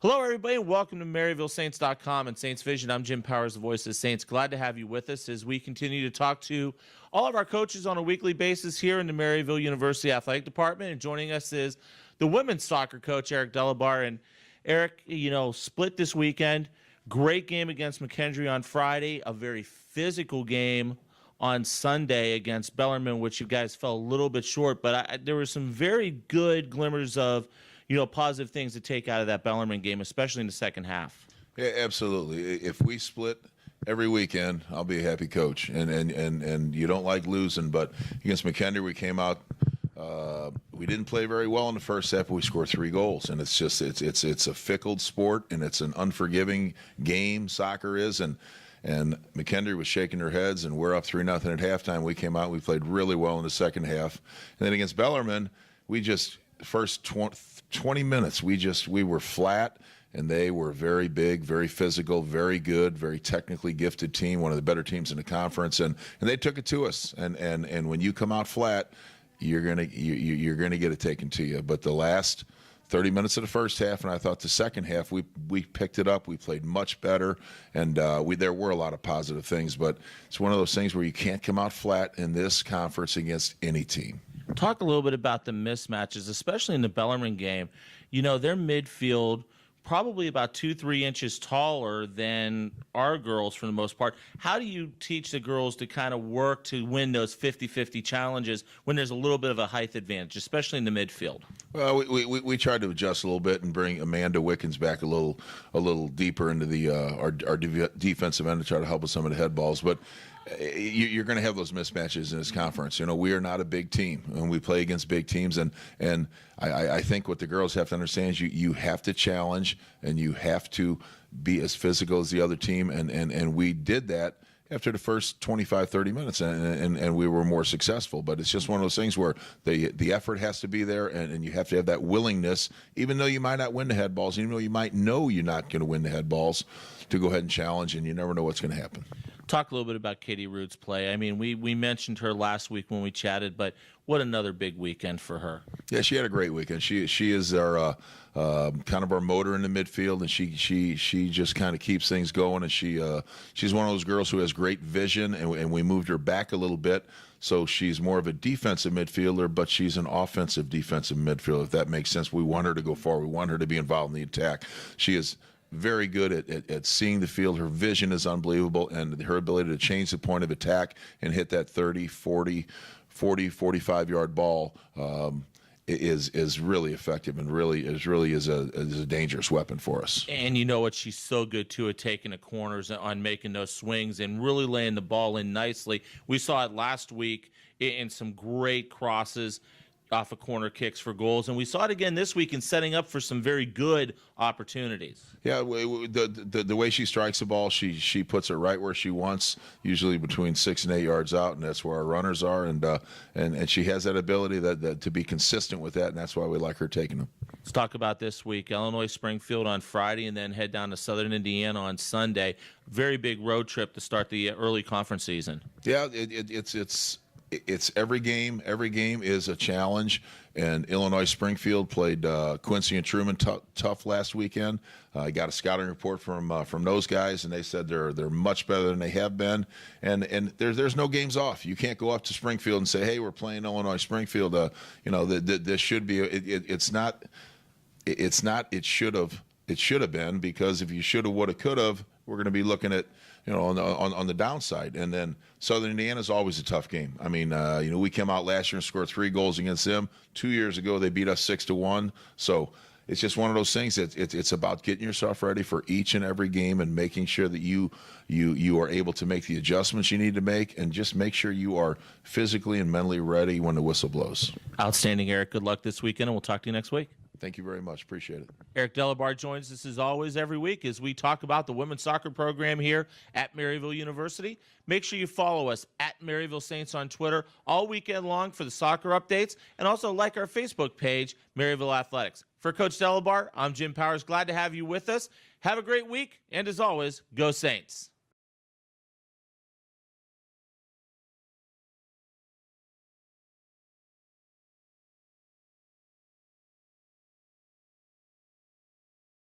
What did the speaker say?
Hello, everybody, and welcome to MaryvilleSaints.com and Saints Vision. I'm Jim Powers, the voice of the Saints. Glad to have you with us as we continue to talk to all of our coaches on a weekly basis here in the Maryville University Athletic Department. And joining us is the women's soccer coach, Eric Delabar. And Eric, split this weekend. Great game against McKendree on Friday. A very physical game on Sunday against Bellarmine, which you guys fell a little bit short. But there were some very good glimmers of positive things to take out of that Bellarmine game, especially in the second half. Yeah, absolutely. If we split every weekend, I'll be a happy coach. And you don't like losing, but against McKendree, we came out. We didn't play very well in the first half, but we scored 3 goals. And it's a fickle sport, and it's an unforgiving game. Soccer is, and McKendree was shaking their heads, and we're up 3-0 at halftime. We came out, we played really well in the second half, and then against Bellarmine, we just first 20 minutes, we were flat, and they were very big, very physical, very good, very technically gifted team, one of the better teams in the conference, and they took it to us. And when you come out flat, you're gonna get it taken to you. But the last 30 minutes of the first half, and I thought the second half, we picked it up. We played much better, and there were a lot of positive things. But it's one of those things where you can't come out flat in this conference against any team. Talk a little bit about the mismatches, especially in the Bellarmine game. Their midfield probably about 2-3 inches taller than our girls for the most part. How do you teach the girls to kind of work to win those 50-50 challenges when there's a little bit of a height advantage, especially in the midfield? Well, we tried to adjust a little bit and bring Amanda Wickens back a little deeper into the our defensive end to try to help with some of the head balls. But you're going to have those mismatches in this conference. We are not a big team, and we play against big teams. And I think what the girls have to understand is you have to challenge, and you have to be as physical as the other team. And we did that after the first 25, 30 minutes, and we were more successful. But it's just one of those things where the effort has to be there, and you have to have that willingness, even though you might not win the head balls, even though you might know you're not going to win the head balls, to go ahead and challenge, and you never know what's going to happen. Talk a little bit about Katie Root's play. I mean, we mentioned her last week when we chatted, but what another big weekend for her. Yeah, she had a great weekend. She is our kind of our motor in the midfield, and she just kind of keeps things going. And she's one of those girls who has great vision, and we moved her back a little bit. So she's more of a defensive midfielder, but she's an offensive defensive midfielder, if that makes sense. We want her to go forward. We want her to be involved in the attack. She is very good at seeing the field. Her vision is unbelievable, and her ability to change the point of attack and hit that 30, 40, 45-yard ball is really effective, and really is a dangerous weapon for us. And you know what? She's so good, too, at taking the corners on making those swings and really laying the ball in nicely. We saw it last week in some great crosses off of corner kicks for goals, and we saw it again this week in setting up for some very good opportunities. Yeah, the way she strikes the ball, she puts it right where she wants, usually between 6 and 8 yards out, and that's where our runners are, and she has that ability that to be consistent with that, and that's why we like her taking them. Let's talk about this week. Illinois Springfield on Friday, and then head down to Southern Indiana on Sunday. Very big road trip to start the early conference season. Yeah, it's every game. Every game is a challenge, and Illinois Springfield played Quincy and Truman tough last weekend. I got a scouting report from those guys, and they said they're much better than they have been. And there's no games off. You can't go up to Springfield and say, hey, we're playing Illinois Springfield. This should be. It's not. It should have been, because if you should have, would have, could have, we're going to be looking at on the downside. And then Southern Indiana is always a tough game. I mean, we came out last year and scored 3 goals against them. 2 years ago, they beat us 6-1. So it's just one of those things that it's about getting yourself ready for each and every game and making sure that you are able to make the adjustments you need to make, and just make sure you are physically and mentally ready when the whistle blows. Outstanding, Eric. Good luck this weekend, and we'll talk to you next week. Thank you very much. Appreciate it. Eric Delabar joins us as always every week as we talk about the women's soccer program here at Maryville University. Make sure you follow us at Maryville Saints on Twitter all weekend long for the soccer updates, and also like our Facebook page, Maryville Athletics. For Coach Delabar, I'm Jim Powers. Glad to have you with us. Have a great week, and as always, go Saints.